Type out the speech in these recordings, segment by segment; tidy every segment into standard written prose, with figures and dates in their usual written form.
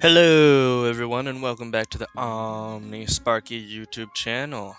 Hello everyone and welcome back to the Omni Sparky YouTube channel.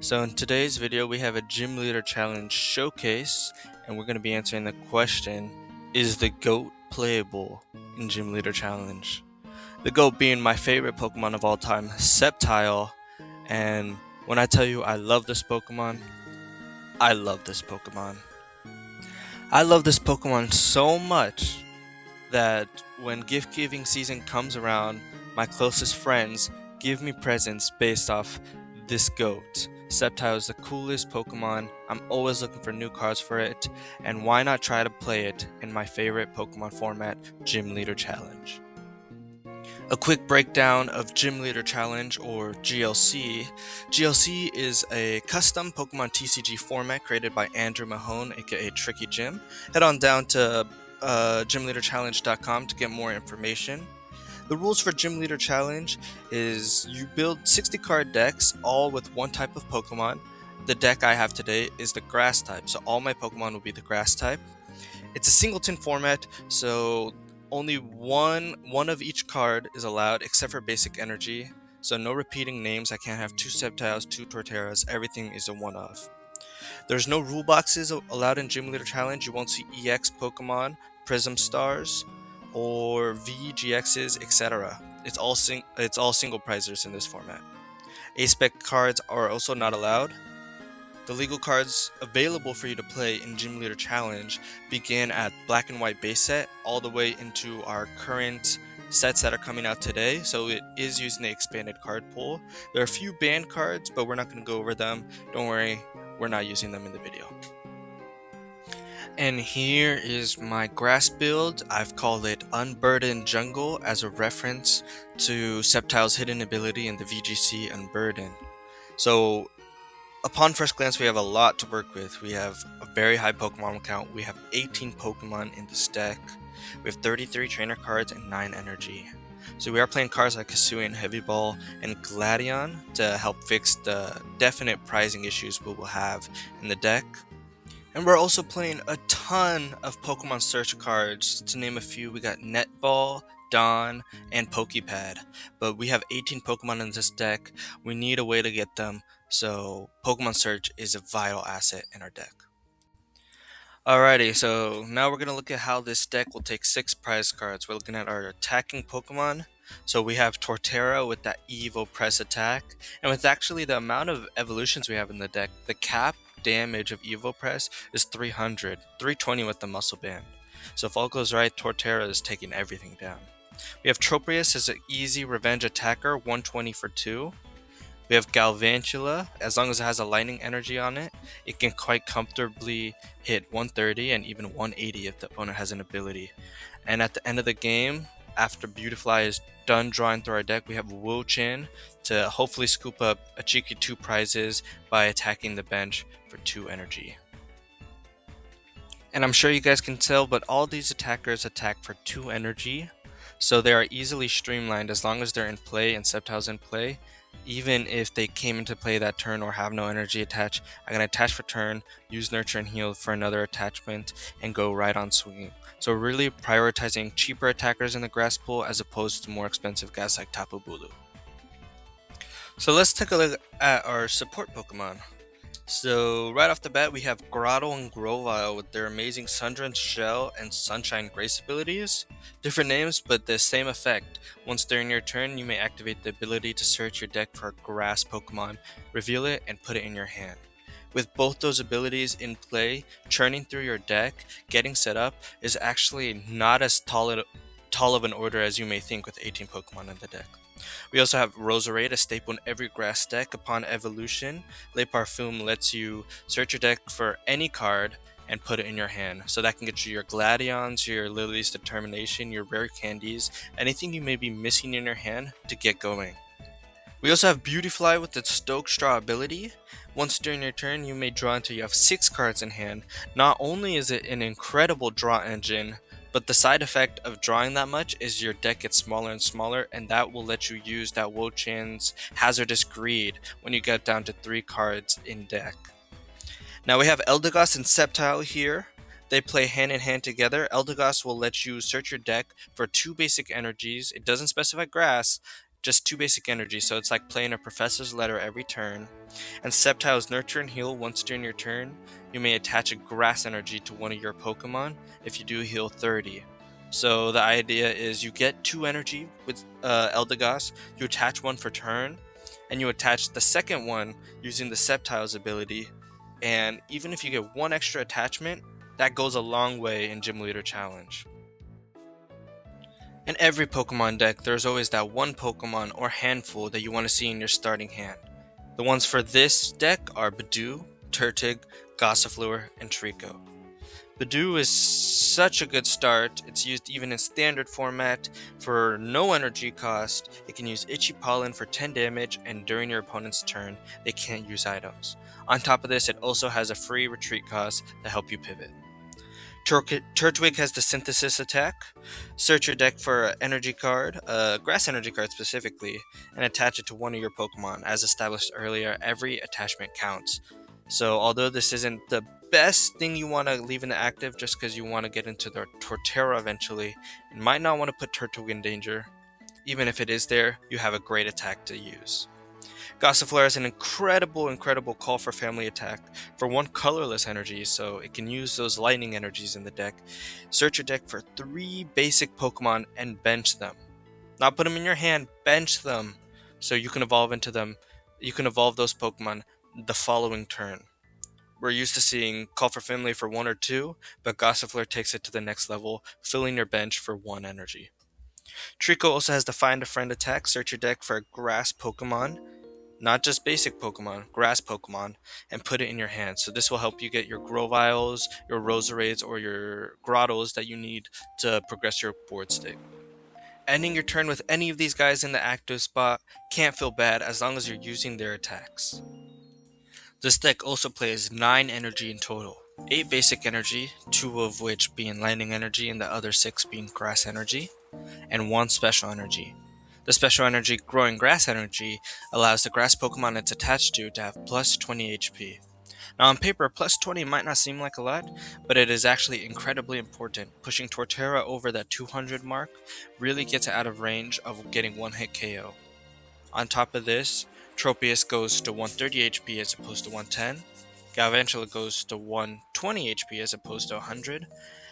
So in today's video we have a Gym Leader Challenge showcase and we're going to be answering the question, is the GOAT playable in Gym Leader Challenge? The GOAT being my favorite Pokemon of all time, Sceptile, and when I tell you I love this Pokemon, I love this Pokemon. I love this Pokemon so much that when gift giving season comes around, my closest friends give me presents based off this goat. Sceptile is the coolest Pokemon. I'm always looking for new cards for it, and why not try to play it in my favorite Pokemon format, Gym Leader Challenge. A quick breakdown of Gym Leader Challenge, or GLC. GLC is a custom Pokemon TCG format created by Andrew Mahone, aka Tricky Jim. Head on down to gymleaderchallenge.com to get more information. The rules for Gym Leader Challenge is you build 60 card decks, all with one type of Pokemon. The deck I have today is the Grass type, so all my Pokemon will be the Grass type. It's a singleton format, so only one of each card is allowed except for basic energy. So no repeating names. I can't have two Sceptiles, two Torterras. Everything is a one-of. There's no rule boxes allowed in Gym Leader Challenge. You won't see EX Pokemon, Prism Stars, or VGXs, etc. It's all single prizers in this format. A-Spec cards are also not allowed. The legal cards available for you to play in Gym Leader Challenge begin at Black and White base set all the way into our current sets that are coming out today, so it is using the expanded card pool. There are a few banned cards, but we're not going to go over them. Don't worry, we're not using them in the video. And here is my grass build. I've called it Unburdened Jungle as a reference to Sceptile's hidden ability in the VGC Unburdened. So upon first glance, we have a lot to work with. We have a very high Pokemon count. We have 18 Pokemon in this deck. We have 33 trainer cards and 9 energy. So we are playing cards like Hisuian Heavy Ball and Gladion to help fix the definite pricing issues we will have in the deck. And we're also playing a ton of Pokemon Search cards. To name a few, we got Netball, Dawn, and Pokepad. But we have 18 Pokemon in this deck. We need a way to get them, so Pokemon Search is a vital asset in our deck. Alrighty, so now we're going to look at how this deck will take 6 prize cards. We're looking at our attacking Pokemon. So we have Torterra with that Evo Press attack. And with actually the amount of evolutions we have in the deck, the cap damage of Evo Press is 300, 320 with the Muscle Band. So if all goes right, Torterra is taking everything down. We have Tropius as an easy revenge attacker, 120 for 2. We have Galvantula. As long as it has a lightning energy on it, it can quite comfortably hit 130 and even 180 if the opponent has an ability. And at the end of the game, after Beautifly is done drawing through our deck, we have Wo-Chin to hopefully scoop up a cheeky 2 prizes by attacking the bench for 2 energy. And I'm sure you guys can tell, but all these attackers attack for 2 energy, so they are easily streamlined as long as they're in play and Sceptile's in play. Even if they came into play that turn or have no energy attached, I can attach for turn, use Nurture and Heal for another attachment, and go right on swinging. So really prioritizing cheaper attackers in the grass pool as opposed to more expensive guys like Tapu Bulu. So let's take a look at our support Pokemon. So right off the bat, we have Grotto and Grovyle with their amazing Sundrance Shell and Sunshine Grace abilities. Different names, but the same effect. Once during your turn, you may activate the ability to search your deck for a grass Pokemon, reveal it, and put it in your hand. With both those abilities in play, churning through your deck, getting set up, is actually not as tall of an order as you may think with 18 Pokemon in the deck. We also have Roserade, a staple in every grass deck. Upon evolution, Le Parfum lets you search your deck for any card and put it in your hand. So that can get you your Gladions, your Lily's Determination, your rare candies, anything you may be missing in your hand to get going. We also have Beautifly with its Stoke Straw ability. Once during your turn, you may draw until you have 6 cards in hand. Not only is it an incredible draw engine, but the side effect of drawing that much is your deck gets smaller and smaller, and that will let you use that Wo-Chin's Hazardous Greed when you get down to 3 cards in deck. Now we have Eldegoss and Sceptile here. They play hand in hand together. Eldegoss will let you search your deck for two basic energies. It doesn't specify grass, just two basic energies, so it's like playing a professor's letter every turn. And Sceptile's Nurture and Heal. Once during your turn, you may attach a grass energy to one of your Pokemon. If you do, heal 30. So the idea is you get two energy with Eldegoss, you attach one for turn, and you attach the second one using the Sceptile's ability. And even if you get one extra attachment, that goes a long way in Gym Leader Challenge. In every Pokemon deck, there's always that one Pokemon or handful that you want to see in your starting hand. The ones for this deck are Budew, Turtig, Gossifleur, and Trico. Budew is such a good start. It's used even in standard format for no energy cost. It can use Itchy Pollen for 10 damage, and during your opponent's turn, they can't use items. On top of this, it also has a free retreat cost to help you pivot. Turtwig has the Synthesis attack. Search your deck for an energy card, a grass energy card specifically, and attach it to one of your Pokemon. As established earlier, every attachment counts. So although this isn't the best thing you want to leave in the active just because you want to get into the Torterra eventually, you might not want to put Turtwig in danger. Even if it is there, you have a great attack to use. Gossifleur is an incredible call for family attack for one colorless energy, so it can use those lightning energies in the deck. Search your deck for 3 basic Pokemon and bench them. Not put them in your hand, bench them. So you can evolve into them. You can evolve those Pokemon the following turn. We're used to seeing call for family for 1 or 2, but Gossifleur takes it to the next level, filling your bench for 1 energy. Trico also has the Find a Friend attack. Search your deck for a grass Pokemon, not just basic Pokemon, grass Pokemon, and put it in your hand. So this will help you get your Groviles, your Roserades, or your Grottos that you need to progress your board state. Ending your turn with any of these guys in the active spot can't feel bad as long as you're using their attacks. This deck also plays 9 energy in total. 8 basic energy, 2 of which being lightning energy and the other 6 being grass energy, and 1 special energy. The special energy, growing grass energy, allows the grass Pokemon it's attached to have plus 20 HP. Now on paper, plus 20 might not seem like a lot, but it is actually incredibly important. Pushing Torterra over that 200 mark really gets it out of range of getting one hit KO. On top of this, Tropius goes to 130 HP as opposed to 110, Galvantula goes to 120 HP as opposed to 100,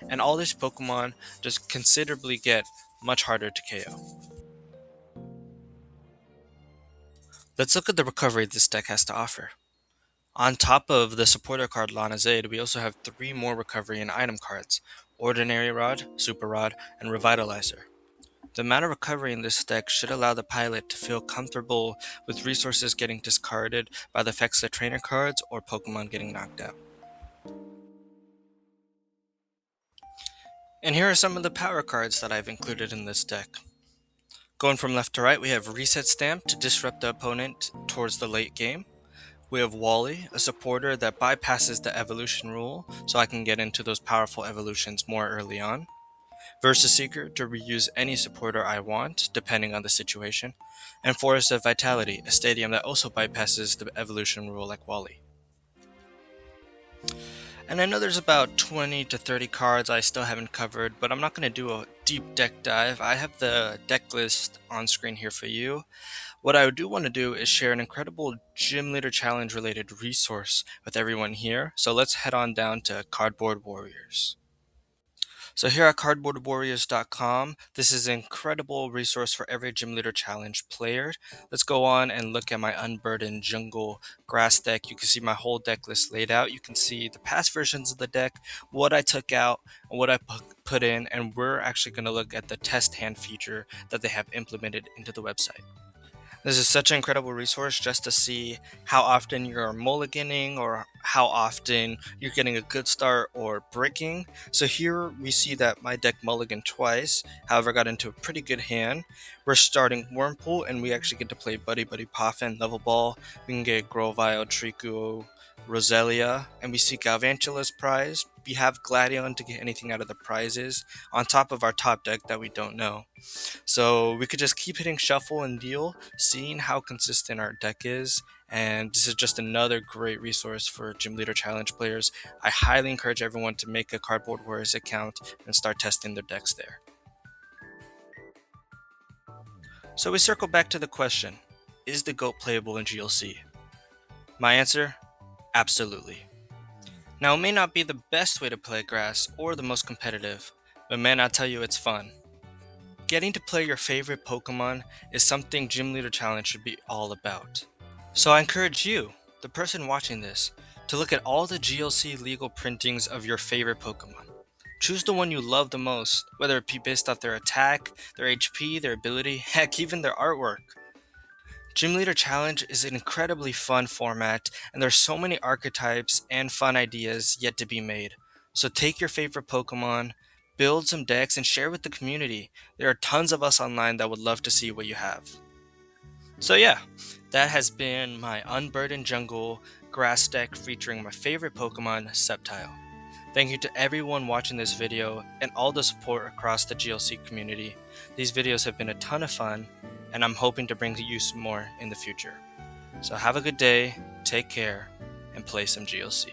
and all these Pokemon just considerably get much harder to KO. Let's look at the recovery this deck has to offer. On top of the supporter card Lanazade, we also have 3 more recovery and item cards: Ordinary Rod, Super Rod, and Revitalizer. The amount of recovery in this deck should allow the pilot to feel comfortable with resources getting discarded by the effects of trainer cards or Pokemon getting knocked out. And here are some of the power cards that I've included in this deck. Going from left to right, we have Reset Stamp to disrupt the opponent towards the late game. We have Wally, a supporter that bypasses the evolution rule, so I can get into those powerful evolutions more early on. Versus Seeker to reuse any supporter I want, depending on the situation. And Forest of Vitality, a stadium that also bypasses the evolution rule like Wally. And I know there's about 20 to 30 cards I still haven't covered, but I'm not going to do a deep deck dive. I have the deck list on screen here for you. What I do want to do is share an incredible Gym Leader Challenge related resource with everyone here, so let's head on down to Cardboard Warriors. So here at cardboardwarriors.com, this is an incredible resource for every Gym Leader Challenge player. Let's go on and look at my Unburdened Jungle grass deck. You can see my whole deck list laid out. You can see the past versions of the deck, what I took out, and what I put in, and we're actually going to look at the test hand feature that they have implemented into the website. This is such an incredible resource just to see how often you're mulliganing or how often you're getting a good start or breaking. So here we see that my deck mulliganed twice, however got into a pretty good hand. We're starting Wurmple and we actually get to play Buddy Buddy Poffin, Level Ball. We can get Grovyle, Trico, Roselia, and we see Galvantula's prize. We have Gladion to get anything out of the prizes on top of our top deck that we don't know. So we could just keep hitting shuffle and deal, seeing how consistent our deck is, And this is just another great resource for Gym Leader Challenge players. I highly encourage everyone to make a Cardboard Warriors account and start testing their decks there. So we circle back to the question, is the GOAT playable in GLC? My answer, absolutely. Now, it may not be the best way to play grass or the most competitive, but man, I tell you, it's fun. Getting to play your favorite Pokemon is something Gym Leader Challenge should be all about. So I encourage you, the person watching this, to look at all the GLC legal printings of your favorite Pokemon. Choose the one you love the most, whether it be based off their attack, their HP, their ability, heck, even their artwork. Gym Leader Challenge is an incredibly fun format, and there's so many archetypes and fun ideas yet to be made. So take your favorite Pokemon, build some decks, and share with the community. There are tons of us online that would love to see what you have. So yeah, that has been my Unburdened Jungle grass deck featuring my favorite Pokemon, Sceptile. Thank you to everyone watching this video and all the support across the GLC community. These videos have been a ton of fun, and I'm hoping to bring you some more in the future. So have a good day, take care, and play some GLC.